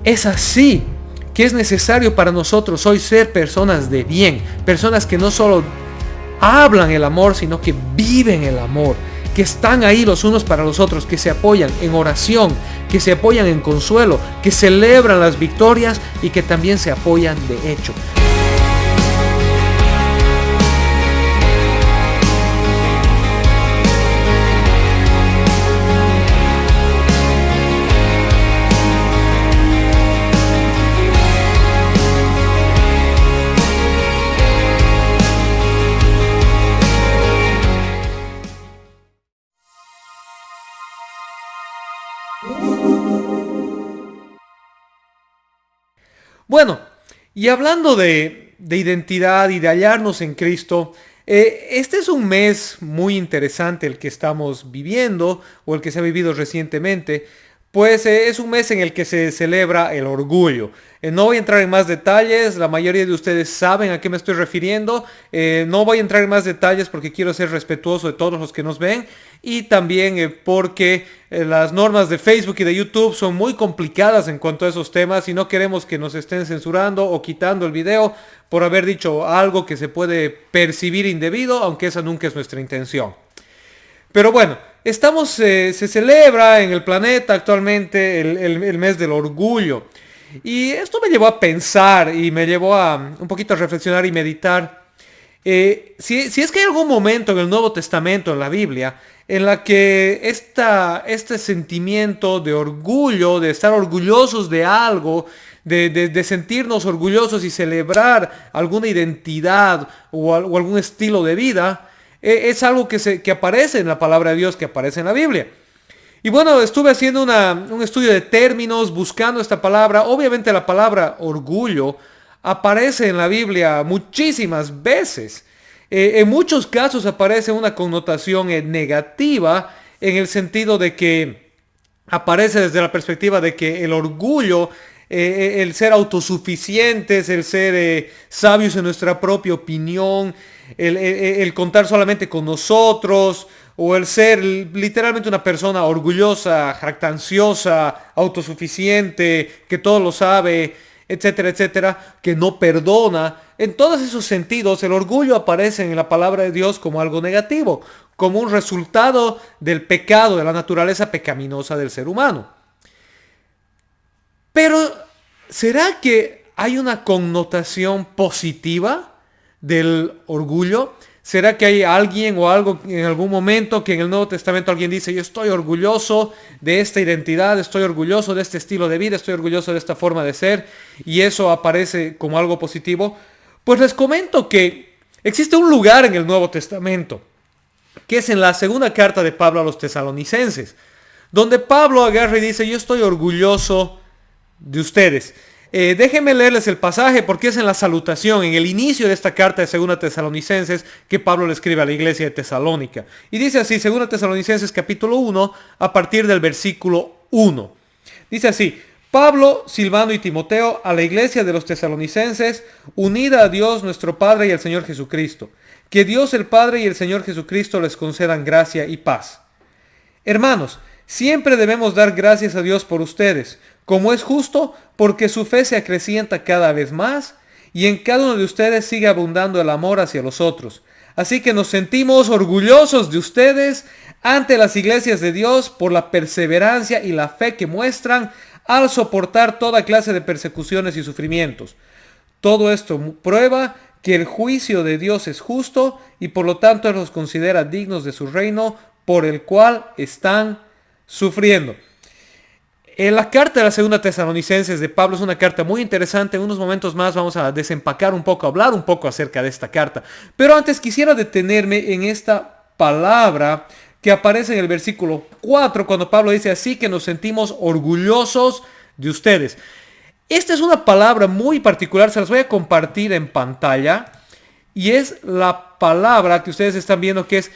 Es así que es necesario para nosotros hoy ser personas de bien, personas que no solo hablan el amor, sino que viven el amor, que están ahí los unos para los otros, que se apoyan en oración, que se apoyan en consuelo, que celebran las victorias y que también se apoyan de hecho. Bueno, y hablando de identidad y de hallarnos en Cristo, este es un mes muy interesante el que estamos viviendo o el que se ha vivido recientemente, pues es un mes en el que se celebra el orgullo. No voy a entrar en más detalles, la mayoría de ustedes saben a qué me estoy refiriendo. No voy a entrar en más detalles porque quiero ser respetuoso de todos los que nos ven y también porque las normas de Facebook y de YouTube son muy complicadas en cuanto a esos temas y no queremos que nos estén censurando o quitando el video por haber dicho algo que se puede percibir indebido, aunque esa nunca es nuestra intención. Pero bueno, se celebra en el planeta actualmente el mes del orgullo. Y esto me llevó a pensar y me llevó a un poquito a reflexionar y meditar. Si es que hay algún momento en el Nuevo Testamento, en la Biblia, en la que este sentimiento de orgullo, de estar orgullosos de algo, de sentirnos orgullosos y celebrar alguna identidad o algún estilo de vida, es algo que aparece en la palabra de Dios, que aparece en la Biblia. Y bueno, estuve haciendo un estudio de términos, buscando esta palabra. Obviamente la palabra orgullo aparece en la Biblia muchísimas veces. En muchos casos aparece una connotación negativa en el sentido de que aparece desde la perspectiva de que el orgullo, el ser autosuficientes, el ser sabios en nuestra propia opinión, el contar solamente con nosotros, o el ser literalmente una persona orgullosa, jactanciosa, autosuficiente, que todo lo sabe, etcétera, etcétera, que no perdona. En todos esos sentidos, el orgullo aparece en la palabra de Dios como algo negativo, como un resultado del pecado, de la naturaleza pecaminosa del ser humano. Pero, ¿será que hay una connotación positiva del orgullo? ¿Será que hay alguien o algo en algún momento que en el Nuevo Testamento alguien dice: yo estoy orgulloso de esta identidad, estoy orgulloso de este estilo de vida, estoy orgulloso de esta forma de ser, y eso aparece como algo positivo? Pues les comento que existe un lugar en el Nuevo Testamento, que es en la segunda carta de Pablo a los tesalonicenses, donde Pablo agarra y dice: yo estoy orgulloso de ustedes. Déjenme leerles el pasaje porque es en la salutación, en el inicio de esta carta de 2 Tesalonicenses que Pablo le escribe a la iglesia de Tesalónica. Y dice así, 2 Tesalonicenses capítulo 1, a partir del versículo 1. Dice así: Pablo, Silvano y Timoteo, a la iglesia de los tesalonicenses, unida a Dios nuestro Padre y al Señor Jesucristo. Que Dios el Padre y el Señor Jesucristo les concedan gracia y paz. Hermanos, siempre debemos dar gracias a Dios por ustedes, como es justo, porque su fe se acrecienta cada vez más y en cada uno de ustedes sigue abundando el amor hacia los otros. Así que nos sentimos orgullosos de ustedes ante las iglesias de Dios por la perseverancia y la fe que muestran al soportar toda clase de persecuciones y sufrimientos. Todo esto prueba que el juicio de Dios es justo y por lo tanto Él los considera dignos de su reino por el cual están sufriendo. La carta de la segunda Tesalonicenses de Pablo es una carta muy interesante. En unos momentos más vamos a desempacar un poco, hablar un poco acerca de esta carta. Pero antes quisiera detenerme en esta palabra que aparece en el versículo 4, cuando Pablo dice: así que nos sentimos orgullosos de ustedes. Esta es una palabra muy particular, se las voy a compartir en pantalla. Y es la palabra que ustedes están viendo, que es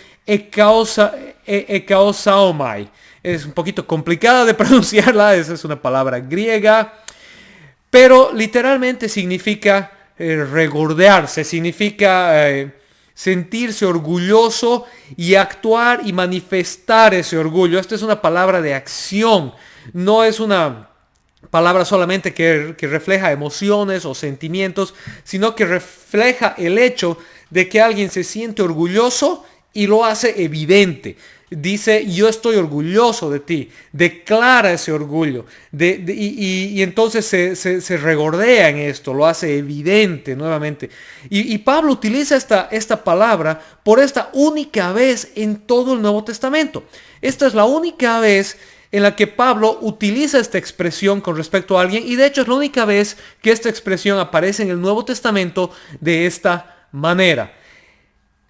ekaosaomai. Es un poquito complicada de pronunciarla, esa es una palabra griega, pero literalmente significa regordearse, significa sentirse orgulloso y actuar y manifestar ese orgullo. Esta es una palabra de acción, no es una palabra solamente que refleja emociones o sentimientos, sino que refleja el hecho de que alguien se siente orgulloso y lo hace evidente. Dice, yo estoy orgulloso de ti, declara ese orgullo, y entonces se regordea en esto, lo hace evidente nuevamente. Y Pablo utiliza esta palabra por esta única vez en todo el Nuevo Testamento. Esta es la única vez en la que Pablo utiliza esta expresión con respecto a alguien, y de hecho es la única vez que esta expresión aparece en el Nuevo Testamento de esta manera.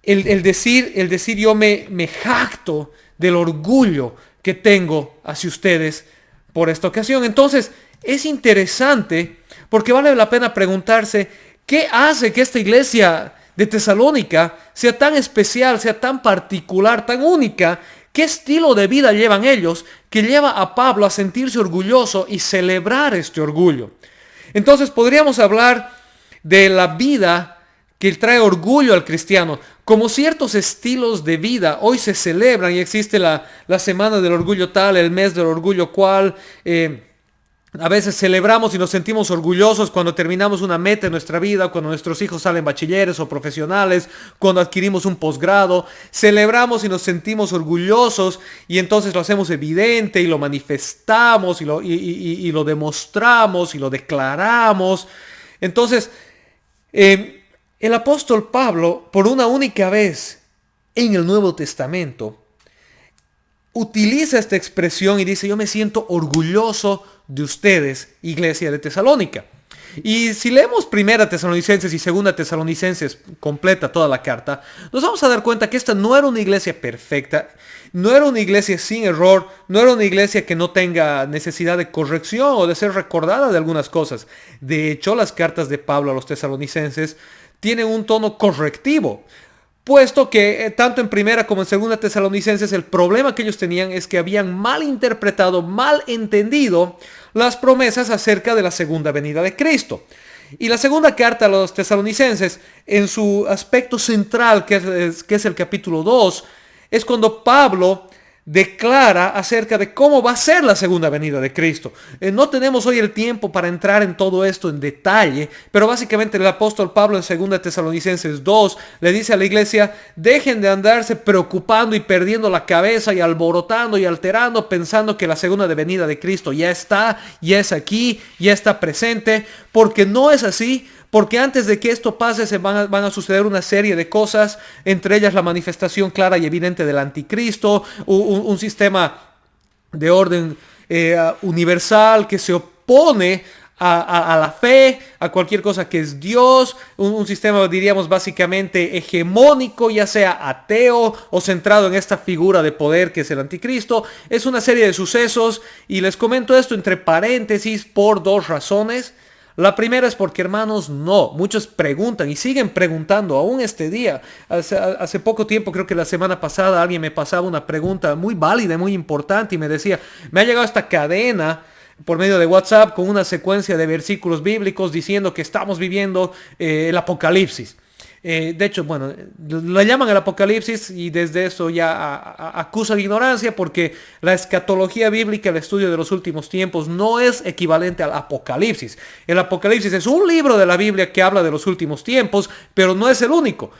El decir yo me jacto del orgullo que tengo hacia ustedes por esta ocasión. Entonces, es interesante porque vale la pena preguntarse qué hace que esta iglesia de Tesalónica sea tan especial, sea tan particular, tan única. ¿Qué estilo de vida llevan ellos que lleva a Pablo a sentirse orgulloso y celebrar este orgullo? Entonces podríamos hablar de la vida que trae orgullo al cristiano, como ciertos estilos de vida. Hoy se celebran y existe la semana del orgullo tal, el mes del orgullo cual. A veces celebramos y nos sentimos orgullosos cuando terminamos una meta en nuestra vida, cuando nuestros hijos salen bachilleres o profesionales, cuando adquirimos un posgrado. Celebramos y nos sentimos orgullosos y entonces lo hacemos evidente y lo manifestamos y lo demostramos y lo declaramos. Entonces, el apóstol Pablo, por una única vez en el Nuevo Testamento, utiliza esta expresión y dice, yo me siento orgulloso de ustedes, iglesia de Tesalónica. Y si leemos 1 Tesalonicenses y 2 Tesalonicenses completa toda la carta, nos vamos a dar cuenta que esta no era una iglesia perfecta, no era una iglesia sin error, no era una iglesia que no tenga necesidad de corrección o de ser recordada de algunas cosas. De hecho, las cartas de Pablo a los tesalonicenses tienen un tono correctivo, puesto que tanto en primera como en segunda Tesalonicenses el problema que ellos tenían es que habían mal interpretado, mal entendido las promesas acerca de la segunda venida de Cristo. Y la segunda carta a los tesalonicenses, en su aspecto central, que es el capítulo 2, es cuando Pablo declara acerca de cómo va a ser la segunda venida de Cristo. No tenemos hoy el tiempo para entrar en todo esto en detalle, pero básicamente el apóstol Pablo en 2 Tesalonicenses 2 le dice a la iglesia, dejen de andarse preocupando y perdiendo la cabeza y alborotando y alterando, pensando que la segunda venida de Cristo ya está, ya es aquí, ya está presente, porque no es así. Porque antes de que esto pase van a suceder una serie de cosas, entre ellas la manifestación clara y evidente del anticristo, un sistema de orden universal que se opone a la fe, a cualquier cosa que es Dios, un sistema, diríamos, básicamente hegemónico, ya sea ateo o centrado en esta figura de poder que es el anticristo. Es una serie de sucesos y les comento esto entre paréntesis por dos razones. La primera es porque, hermanos, muchos preguntan y siguen preguntando aún este día. Hace poco tiempo, creo que la semana pasada, alguien me pasaba una pregunta muy válida y muy importante y me decía, me ha llegado esta cadena por medio de WhatsApp con una secuencia de versículos bíblicos diciendo que estamos viviendo el Apocalipsis. De hecho, bueno, la llaman el Apocalipsis y desde eso ya acusa de ignorancia porque la escatología bíblica, el estudio de los últimos tiempos, no es equivalente al Apocalipsis. El Apocalipsis es un libro de la Biblia que habla de los últimos tiempos, pero no es el único.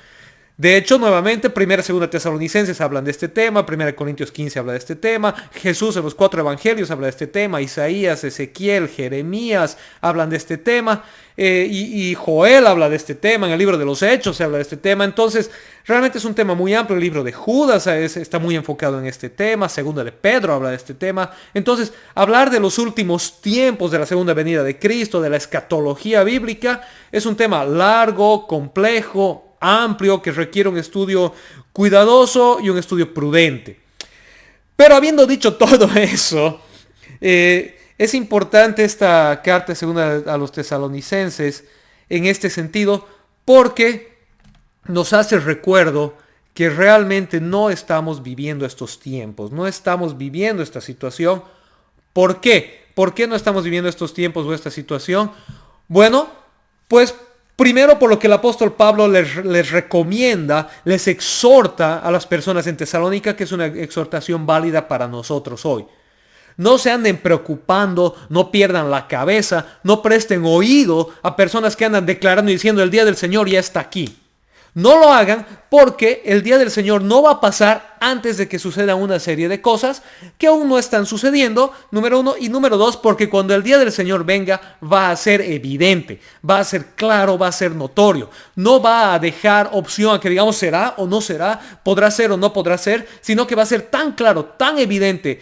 De hecho, nuevamente, 1 y 2 Tesalonicenses hablan de este tema, 1 Corintios 15 habla de este tema, Jesús en los 4 evangelios habla de este tema, Isaías, Ezequiel, Jeremías hablan de este tema, y Joel habla de este tema, en el libro de los Hechos se habla de este tema. Entonces, realmente es un tema muy amplio. El libro de Judas está muy enfocado en este tema, segunda de Pedro habla de este tema. Entonces, hablar de los últimos tiempos de la segunda venida de Cristo, de la escatología bíblica, es un tema largo, complejo, amplio, que requiere un estudio cuidadoso y un estudio prudente. Pero habiendo dicho todo eso, es importante esta carta segunda a los tesalonicenses en este sentido, porque nos hace recuerdo que realmente no estamos viviendo estos tiempos, no estamos viviendo esta situación. ¿Por qué? ¿Por qué no estamos viviendo estos tiempos o esta situación? Bueno, pues primero por lo que el apóstol Pablo les recomienda, les exhorta a las personas en Tesalónica, que es una exhortación válida para nosotros hoy. No se anden preocupando, no pierdan la cabeza, no presten oído a personas que andan declarando y diciendo el día del Señor ya está aquí. No lo hagan porque el día del Señor no va a pasar antes de que suceda una serie de cosas que aún no están sucediendo, número uno. Y número dos, porque cuando el día del Señor venga va a ser evidente, va a ser claro, va a ser notorio. No va a dejar opción a que digamos será o no será, podrá ser o no podrá ser, sino que va a ser tan claro, tan evidente,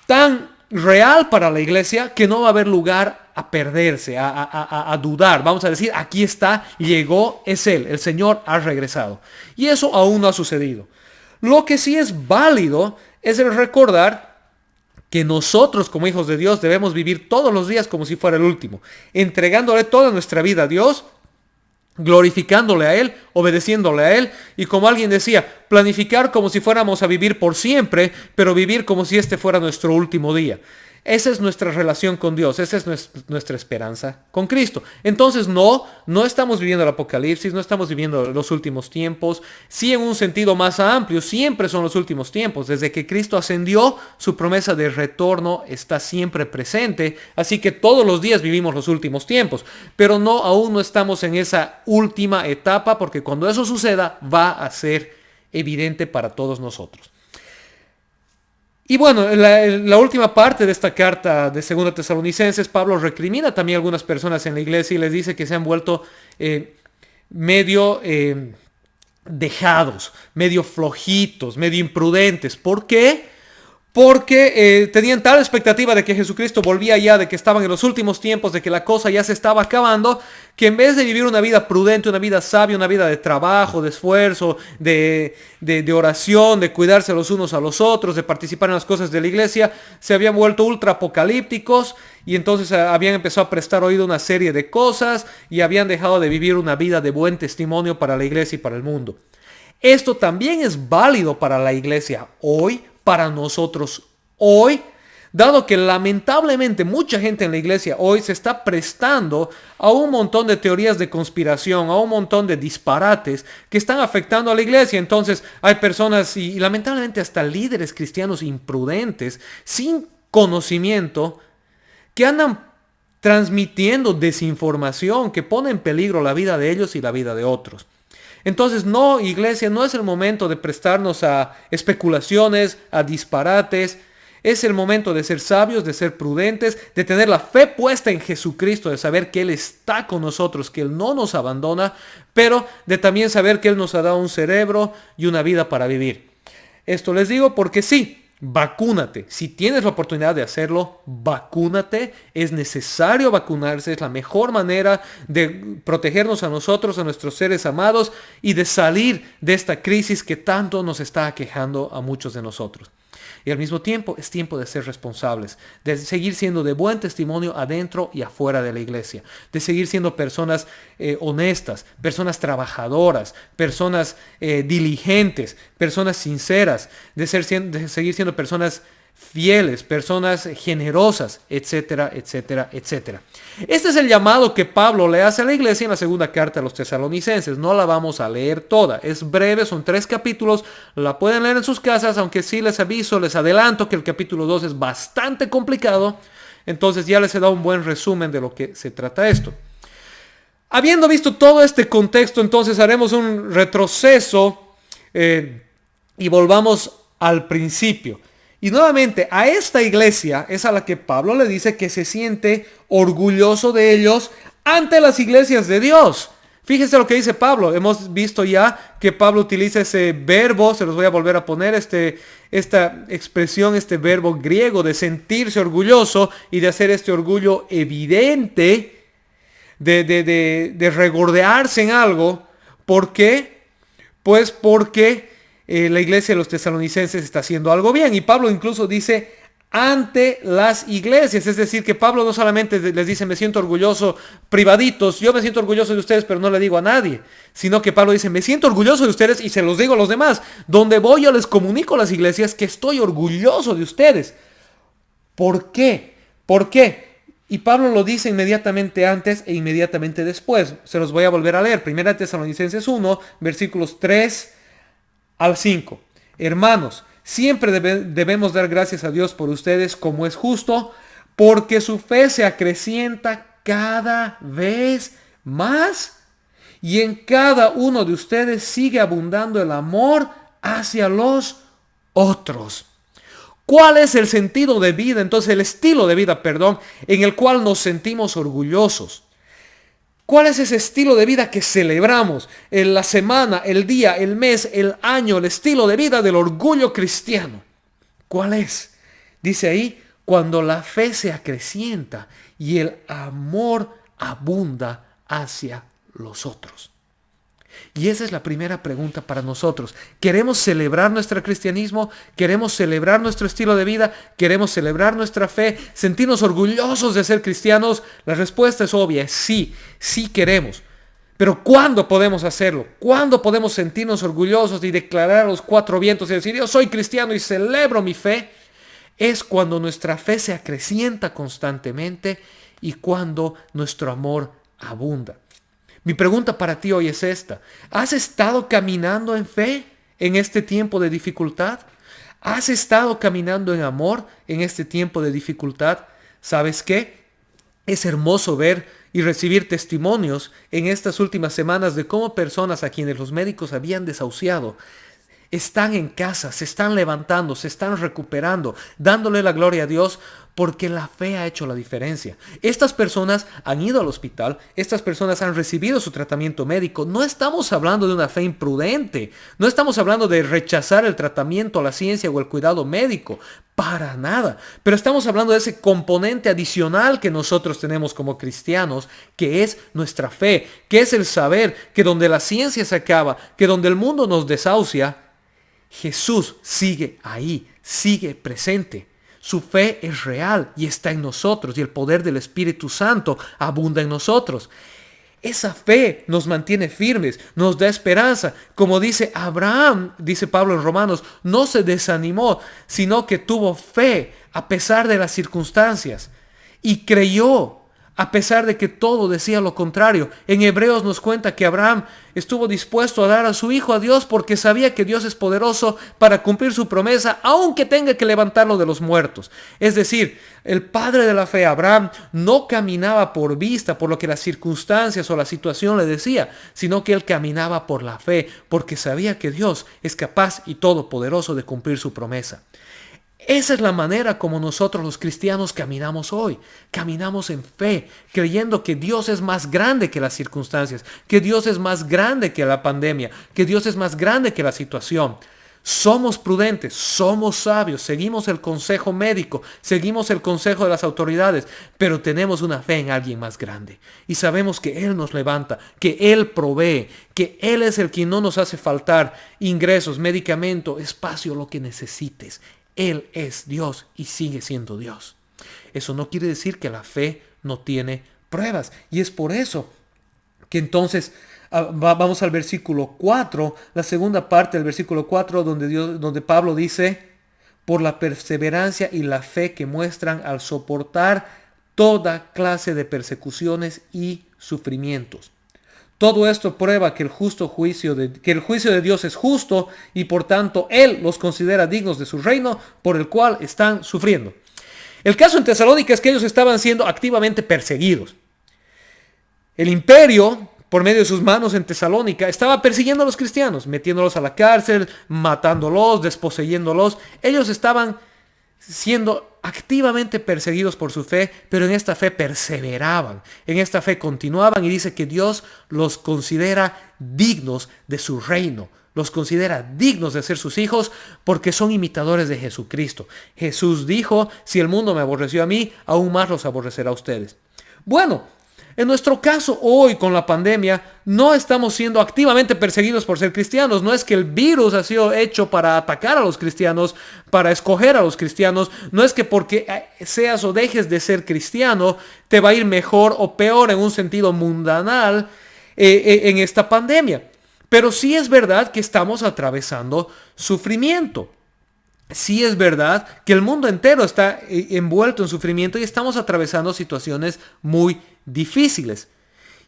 tan real para la iglesia que no va a haber lugar a perderse, a dudar. Vamos a decir, aquí está, llegó, es Él, el Señor ha regresado. Y eso aún no ha sucedido. Lo que sí es válido es el recordar que nosotros como hijos de Dios debemos vivir todos los días como si fuera el último, entregándole toda nuestra vida a Dios, glorificándole a Él, obedeciéndole a Él, y como alguien decía, planificar como si fuéramos a vivir por siempre, pero vivir como si este fuera nuestro último día. Esa es nuestra relación con Dios, esa es nuestra esperanza con Cristo. Entonces no estamos viviendo el Apocalipsis, no estamos viviendo los últimos tiempos. Sí, en un sentido más amplio, siempre son los últimos tiempos. Desde que Cristo ascendió, su promesa de retorno está siempre presente. Así que todos los días vivimos los últimos tiempos. Pero aún no estamos en esa última etapa, porque cuando eso suceda va a ser evidente para todos nosotros. Y bueno, la última parte de esta carta de 2 Tesalonicenses, Pablo recrimina también a algunas personas en la iglesia y les dice que se han vuelto medio dejados, medio flojitos, medio imprudentes. ¿Por qué? Porque tenían tal expectativa de que Jesucristo volvía ya, de que estaban en los últimos tiempos, de que la cosa ya se estaba acabando, que en vez de vivir una vida prudente, una vida sabia, una vida de trabajo, de esfuerzo, de oración, de cuidarse los unos a los otros, de participar en las cosas de la iglesia, se habían vuelto ultra apocalípticos y entonces habían empezado a prestar oído a una serie de cosas y habían dejado de vivir una vida de buen testimonio para la iglesia y para el mundo. Esto también es válido para la iglesia hoy, para nosotros hoy, dado que lamentablemente mucha gente en la iglesia hoy se está prestando a un montón de teorías de conspiración, a un montón de disparates que están afectando a la iglesia. Entonces hay personas y lamentablemente hasta líderes cristianos imprudentes, sin conocimiento, que andan transmitiendo desinformación que pone en peligro la vida de ellos y la vida de otros. Entonces, no, iglesia, no es el momento de prestarnos a especulaciones, a disparates. Es el momento de ser sabios, de ser prudentes, de tener la fe puesta en Jesucristo, de saber que Él está con nosotros, que Él no nos abandona, pero de también saber que Él nos ha dado un cerebro y una vida para vivir. Esto les digo porque sí. Vacúnate. Si tienes la oportunidad de hacerlo, vacúnate. Es necesario vacunarse. Es la mejor manera de protegernos a nosotros, a nuestros seres amados y de salir de esta crisis que tanto nos está aquejando a muchos de nosotros. Y al mismo tiempo es tiempo de ser responsables, de seguir siendo de buen testimonio adentro y afuera de la iglesia, de seguir siendo personas honestas, personas trabajadoras, personas diligentes, personas sinceras, de seguir siendo personas fieles, personas generosas, etcétera, etcétera, etcétera. Este es el llamado que Pablo le hace a la iglesia en la segunda carta a los tesalonicenses. No la vamos a leer toda, es breve, son 3 capítulos, la pueden leer en sus casas, aunque sí les aviso, les adelanto que el capítulo 2 es bastante complicado, entonces ya les he dado un buen resumen de lo que se trata esto. Habiendo visto todo este contexto, entonces haremos un retroceso y volvamos al principio. Y nuevamente a esta iglesia es a la que Pablo le dice que se siente orgulloso de ellos ante las iglesias de Dios. Fíjense lo que dice Pablo. Hemos visto ya que Pablo utiliza ese verbo, se los voy a volver a poner, esta expresión, este verbo griego de sentirse orgulloso y de hacer este orgullo evidente, de regordearse en algo. ¿Por qué? Pues porque la iglesia de los tesalonicenses está haciendo algo bien. Y Pablo incluso dice ante las iglesias. Es decir, que Pablo no solamente les dice me siento orgulloso privaditos, yo me siento orgulloso de ustedes pero no le digo a nadie. Sino que Pablo dice me siento orgulloso de ustedes y se los digo a los demás. Donde voy yo les comunico a las iglesias que estoy orgulloso de ustedes. ¿Por qué? ¿Por qué? Y Pablo lo dice inmediatamente antes e inmediatamente después. Se los voy a volver a leer. 1 Tesalonicenses 1, versículos 3 al 5. Hermanos, Siempre debemos dar gracias a Dios por ustedes como es justo, porque su fe se acrecienta cada vez más y en cada uno de ustedes sigue abundando el amor hacia los otros. ¿Cuál es el sentido de vida? Entonces, el estilo de vida, en el cual nos sentimos orgullosos. ¿Cuál es ese estilo de vida que celebramos en la semana, el día, el mes, el año, el estilo de vida del orgullo cristiano? ¿Cuál es? Dice ahí, cuando la fe se acrecienta y el amor abunda hacia los otros. Y esa es la primera pregunta para nosotros. ¿Queremos celebrar nuestro cristianismo? ¿Queremos celebrar nuestro estilo de vida? ¿Queremos celebrar nuestra fe? ¿Sentirnos orgullosos de ser cristianos? La respuesta es obvia, es sí, sí queremos. Pero ¿cuándo podemos hacerlo? ¿Cuándo podemos sentirnos orgullosos y declarar a los cuatro vientos y decir, yo soy cristiano y celebro mi fe? Es cuando nuestra fe se acrecienta constantemente y cuando nuestro amor abunda. Mi pregunta para ti hoy es esta. ¿Has estado caminando en fe en este tiempo de dificultad? ¿Has estado caminando en amor en este tiempo de dificultad? ¿Sabes qué? Es hermoso ver y recibir testimonios en estas últimas semanas de cómo personas a quienes los médicos habían desahuciado están en casa, se están levantando, se están recuperando, dándole la gloria a Dios porque la fe ha hecho la diferencia. Estas personas han ido al hospital, estas personas han recibido su tratamiento médico. No estamos hablando de una fe imprudente, no estamos hablando de rechazar el tratamiento, la ciencia o el cuidado médico, para nada. Pero estamos hablando de ese componente adicional que nosotros tenemos como cristianos, que es nuestra fe, que es el saber que donde la ciencia se acaba, que donde el mundo nos desahucia, Jesús sigue ahí, sigue presente. Su fe es real y está en nosotros y el poder del Espíritu Santo abunda en nosotros. Esa fe nos mantiene firmes, nos da esperanza. Como dice Abraham, dice Pablo en Romanos, no se desanimó, sino que tuvo fe a pesar de las circunstancias y creyó a pesar de que todo decía lo contrario. En Hebreos nos cuenta que Abraham estuvo dispuesto a dar a su hijo a Dios porque sabía que Dios es poderoso para cumplir su promesa, aunque tenga que levantarlo de los muertos. Es decir, el padre de la fe, Abraham, no caminaba por vista, por lo que las circunstancias o la situación le decía, sino que él caminaba por la fe, porque sabía que Dios es capaz y todopoderoso de cumplir su promesa. Esa es la manera como nosotros los cristianos caminamos hoy. Caminamos en fe, creyendo que Dios es más grande que las circunstancias, que Dios es más grande que la pandemia, que Dios es más grande que la situación. Somos prudentes, somos sabios, seguimos el consejo médico, seguimos el consejo de las autoridades, pero tenemos una fe en alguien más grande. Y sabemos que Él nos levanta, que Él provee, que Él es el quien no nos hace faltar ingresos, medicamento, espacio, lo que necesites. Él es Dios y sigue siendo Dios. Eso no quiere decir que la fe no tiene pruebas. Y es por eso que entonces vamos al versículo 4, la segunda parte del versículo 4, donde Pablo dice, por la perseverancia y la fe que muestran al soportar toda clase de persecuciones y sufrimientos. Todo esto prueba que el juicio de Dios es justo y por tanto Él los considera dignos de su reino por el cual están sufriendo. El caso en Tesalónica es que ellos estaban siendo activamente perseguidos. El imperio, por medio de sus manos en Tesalónica, estaba persiguiendo a los cristianos, metiéndolos a la cárcel, matándolos, desposeyéndolos. Ellos estaban siendo activamente perseguidos por su fe, pero en esta fe perseveraban, en esta fe continuaban y dice que Dios los considera dignos de su reino, los considera dignos de ser sus hijos porque son imitadores de Jesucristo. Jesús dijo, si el mundo me aborreció a mí, aún más los aborrecerá a ustedes. Bueno, en nuestro caso hoy con la pandemia no estamos siendo activamente perseguidos por ser cristianos. No es que el virus ha sido hecho para atacar a los cristianos, para escoger a los cristianos. No es que porque seas o dejes de ser cristiano te va a ir mejor o peor en un sentido mundanal en esta pandemia. Pero sí es verdad que estamos atravesando sufrimiento. Sí es verdad que el mundo entero está envuelto en sufrimiento y estamos atravesando situaciones muy difíciles.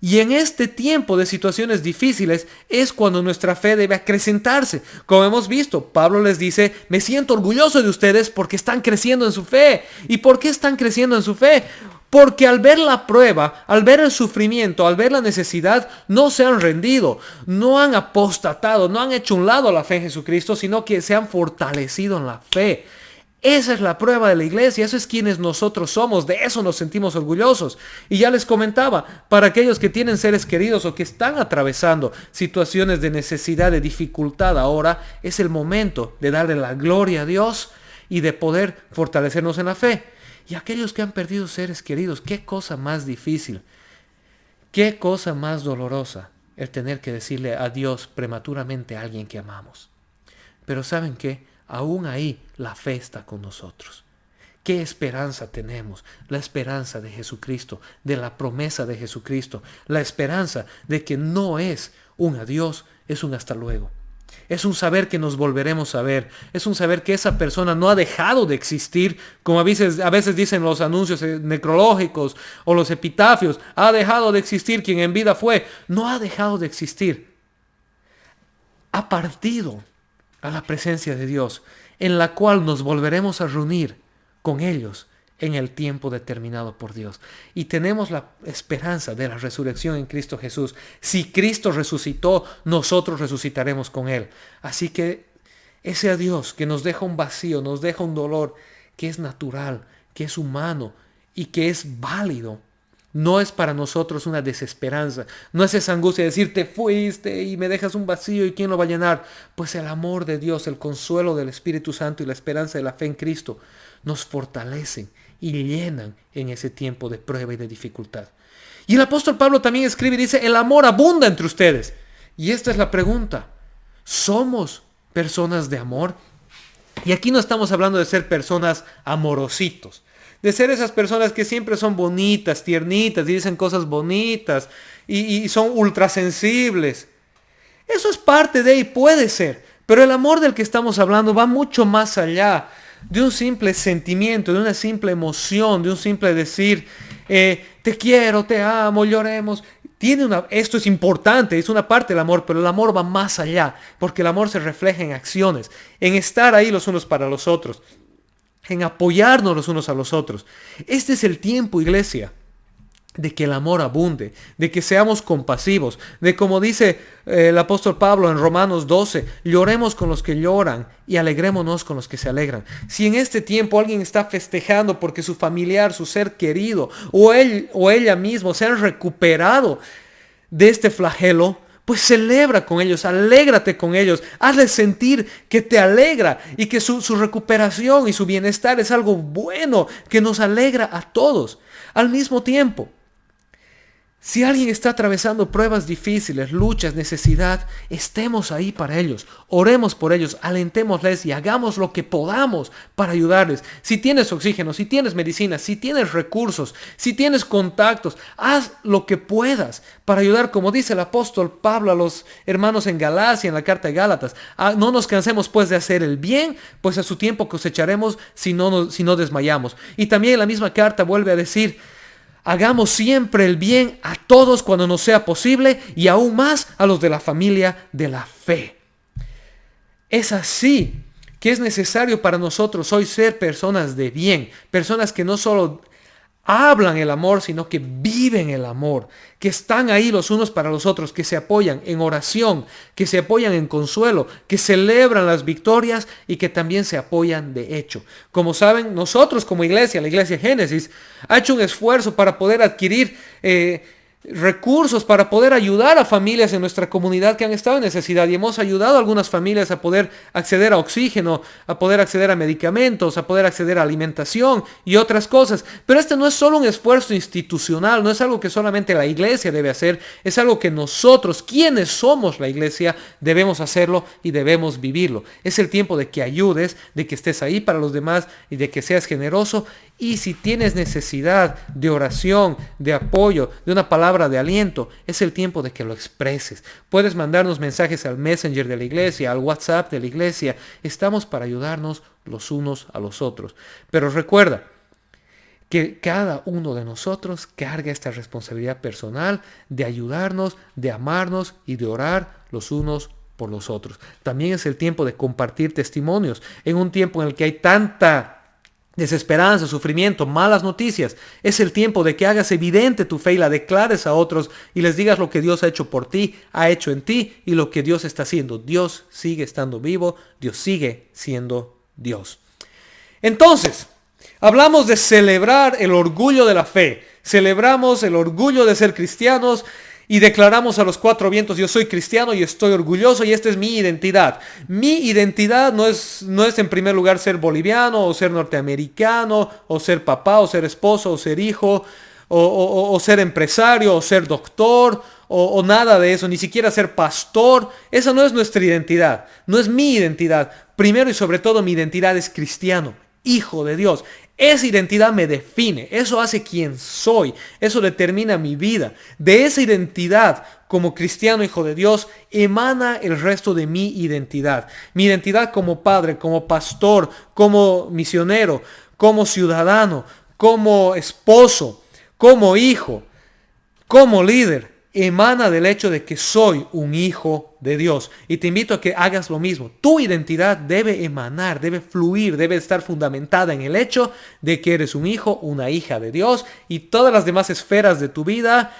Y en este tiempo de situaciones difíciles es cuando nuestra fe debe acrecentarse. Como hemos visto, Pablo les dice, me siento orgulloso de ustedes porque están creciendo en su fe. ¿Y por qué están creciendo en su fe? Porque al ver la prueba, al ver el sufrimiento, al ver la necesidad, no se han rendido, no han apostatado, no han hecho un lado la fe en Jesucristo, sino que se han fortalecido en la fe. Esa es la prueba de la iglesia, eso es quienes nosotros somos, de eso nos sentimos orgullosos. Y ya les comentaba, para aquellos que tienen seres queridos o que están atravesando situaciones de necesidad, de dificultad ahora, es el momento de darle la gloria a Dios y de poder fortalecernos en la fe. Y aquellos que han perdido seres queridos, qué cosa más difícil, qué cosa más dolorosa el tener que decirle adiós prematuramente a alguien que amamos. Pero ¿saben qué? Aún ahí la fe está con nosotros. ¿Qué esperanza tenemos? La esperanza de Jesucristo, de la promesa de Jesucristo, la esperanza de que no es un adiós, es un hasta luego. Es un saber que nos volveremos a ver. Es un saber que esa persona no ha dejado de existir, como a veces dicen los anuncios necrológicos o los epitafios. Ha dejado de existir quien en vida fue. No ha dejado de existir. Ha partido a la presencia de Dios, en la cual nos volveremos a reunir con ellos en el tiempo determinado por Dios. Y tenemos la esperanza de la resurrección en Cristo Jesús. Si Cristo resucitó, nosotros resucitaremos con Él. Así que ese adiós que nos deja un vacío, nos deja un dolor que es natural, que es humano y que es válido, no es para nosotros una desesperanza, no es esa angustia de decir te fuiste y me dejas un vacío y ¿quién lo va a llenar? Pues el amor de Dios, el consuelo del Espíritu Santo y la esperanza de la fe en Cristo nos fortalecen y llenan en ese tiempo de prueba y de dificultad. Y el apóstol Pablo también escribe y dice, el amor abunda entre ustedes. Y esta es la pregunta, ¿somos personas de amor? Y aquí no estamos hablando de ser personas amorositos, de ser esas personas que siempre son bonitas, tiernitas y dicen cosas bonitas y son ultrasensibles. Eso es parte de y puede ser, pero el amor del que estamos hablando va mucho más allá de un simple sentimiento, de una simple emoción, de un simple decir, te quiero, te amo, lloremos. Esto es importante, es una parte del amor, pero el amor va más allá, porque el amor se refleja en acciones, en estar ahí los unos para los otros, en apoyarnos los unos a los otros. Este es el tiempo, iglesia, de que el amor abunde, de que seamos compasivos, de como dice el apóstol Pablo en Romanos 12, lloremos con los que lloran y alegrémonos con los que se alegran. Si en este tiempo alguien está festejando porque su familiar, su ser querido o él o ella mismo se han recuperado de este flagelo, pues celebra con ellos, alégrate con ellos, hazles sentir que te alegra y que su recuperación y su bienestar es algo bueno, que nos alegra a todos. Al mismo tiempo, si alguien está atravesando pruebas difíciles, luchas, necesidad, estemos ahí para ellos, oremos por ellos, alentémosles y hagamos lo que podamos para ayudarles. Si tienes oxígeno, si tienes medicina, si tienes recursos, si tienes contactos, haz lo que puedas para ayudar, como dice el apóstol Pablo a los hermanos en Galacia, en la carta de Gálatas. No nos cansemos pues de hacer el bien, pues a su tiempo cosecharemos si no desmayamos. Y también en la misma carta vuelve a decir, hagamos siempre el bien a todos cuando nos sea posible y aún más a los de la familia de la fe. Es así que es necesario para nosotros hoy ser personas de bien, personas que no solo hablan el amor, sino que viven el amor, que están ahí los unos para los otros, que se apoyan en oración, que se apoyan en consuelo, que celebran las victorias y que también se apoyan de hecho. Como saben, nosotros como iglesia, la iglesia Génesis, ha hecho un esfuerzo para poder adquirir recursos para poder ayudar a familias en nuestra comunidad que han estado en necesidad, y hemos ayudado a algunas familias a poder acceder a oxígeno, a poder acceder a medicamentos, a poder acceder a alimentación y otras cosas. Pero este no es solo un esfuerzo institucional, no es algo que solamente la iglesia debe hacer, es algo que nosotros, quienes somos la iglesia, debemos hacerlo y debemos vivirlo. Es el tiempo de que ayudes, de que estés ahí para los demás y de que seas generoso. Y si tienes necesidad de oración, de apoyo, de una palabra de aliento, es el tiempo de que lo expreses. Puedes mandarnos mensajes al Messenger de la iglesia, al WhatsApp de la iglesia. Estamos para ayudarnos los unos a los otros. Pero recuerda, que cada uno de nosotros carga esta responsabilidad personal de ayudarnos, de amarnos y de orar los unos por los otros. También es el tiempo de compartir testimonios. En un tiempo en el que hay tanta desesperanza, sufrimiento, malas noticias, es el tiempo de que hagas evidente tu fe y la declares a otros y les digas lo que Dios ha hecho por ti, ha hecho en ti y lo que Dios está haciendo. Dios sigue estando vivo, Dios sigue siendo Dios. Entonces, hablamos de celebrar el orgullo de la fe, celebramos el orgullo de ser cristianos y declaramos a los cuatro vientos: yo soy cristiano y estoy orgulloso y esta es mi identidad. Mi identidad no es en primer lugar ser boliviano o ser norteamericano o ser papá o ser esposo o ser hijo o ser empresario o ser doctor o nada de eso, ni siquiera ser pastor. Esa no es nuestra identidad, no es mi identidad. Primero y sobre todo mi identidad es cristiano, hijo de Dios. Esa identidad me define, eso hace quién soy, eso determina mi vida. De esa identidad como cristiano, hijo de Dios, emana el resto de mi identidad. Mi identidad como padre, como pastor, como misionero, como ciudadano, como esposo, como hijo, como líder. Emana del hecho de que soy un hijo de Dios. Y te invito a que hagas lo mismo. Tu identidad debe emanar, debe fluir, debe estar fundamentada en el hecho de que eres un hijo, una hija de Dios. Y todas las demás esferas de tu vida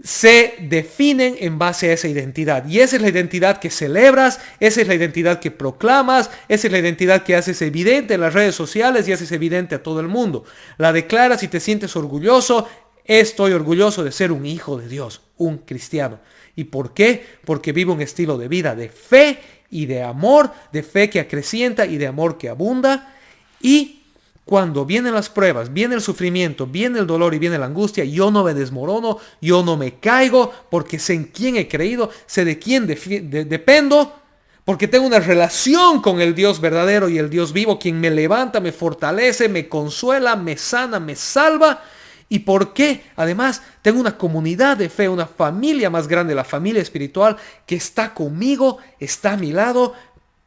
se definen en base a esa identidad. Y esa es la identidad que celebras, esa es la identidad que proclamas, esa es la identidad que haces evidente en las redes sociales y haces evidente a todo el mundo. La declaras y te sientes orgulloso. Estoy orgulloso de ser un hijo de Dios, un cristiano. ¿Y por qué? Porque vivo un estilo de vida de fe y de amor, de fe que acrecienta y de amor que abunda. Y cuando vienen las pruebas, viene el sufrimiento, viene el dolor y viene la angustia, yo no me desmorono, yo no me caigo, porque sé en quién he creído, sé de quién dependo, porque tengo una relación con el Dios verdadero y el Dios vivo, quien me levanta, me fortalece, me consuela, me sana, me salva. ¿Y por qué? Además, tengo una comunidad de fe, una familia más grande, la familia espiritual, que está conmigo, está a mi lado,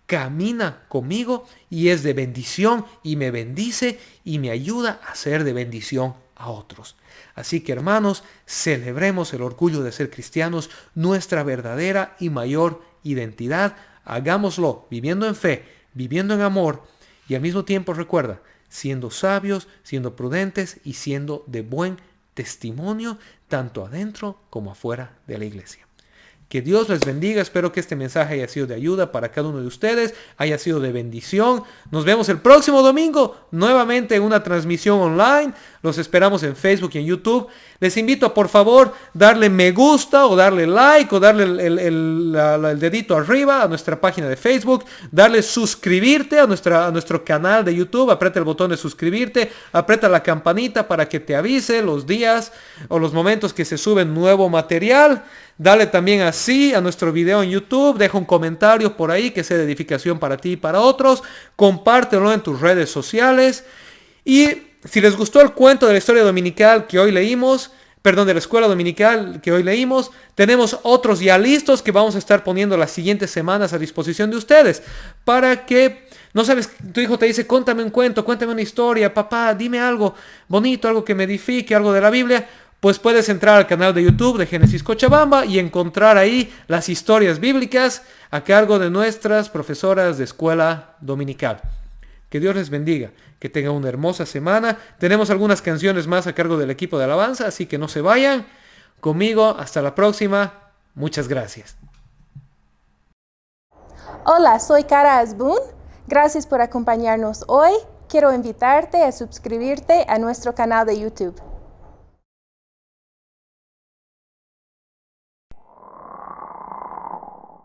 camina conmigo y es de bendición y me bendice y me ayuda a ser de bendición a otros. Así que, hermanos, celebremos el orgullo de ser cristianos, nuestra verdadera y mayor identidad. Hagámoslo viviendo en fe, viviendo en amor y al mismo tiempo, recuerda, siendo sabios, siendo prudentes y siendo de buen testimonio, tanto adentro como afuera de la iglesia. Que Dios les bendiga. Espero que este mensaje haya sido de ayuda para cada uno de ustedes, haya sido de bendición. Nos vemos el próximo domingo, nuevamente en una transmisión online. Los esperamos en Facebook y en YouTube. Les invito a, por favor, darle me gusta o darle like o darle el dedito arriba a nuestra página de Facebook. Darle suscribirte a nuestro canal de YouTube. Aprieta el botón de suscribirte. Aprieta la campanita para que te avise los días o los momentos que se sube nuevo material. Dale también así a nuestro video en YouTube. Deja un comentario por ahí que sea de edificación para ti y para otros. Compártelo en tus redes sociales. Y si les gustó el cuento de la historia dominical que hoy leímos, de la escuela dominical que hoy leímos, tenemos otros ya listos que vamos a estar poniendo las siguientes semanas a disposición de ustedes. Para que, no sabes, tu hijo te dice, cuéntame un cuento, cuéntame una historia, papá, dime algo bonito, algo que me edifique, algo de la Biblia. Pues puedes entrar al canal de YouTube de Génesis Cochabamba y encontrar ahí las historias bíblicas a cargo de nuestras profesoras de escuela dominical. Que Dios les bendiga, que tengan una hermosa semana. Tenemos algunas canciones más a cargo del equipo de alabanza, así que no se vayan. Conmigo, hasta la próxima. Muchas gracias. Hola, soy Cara Asbun. Gracias por acompañarnos hoy. Quiero invitarte a suscribirte a nuestro canal de YouTube.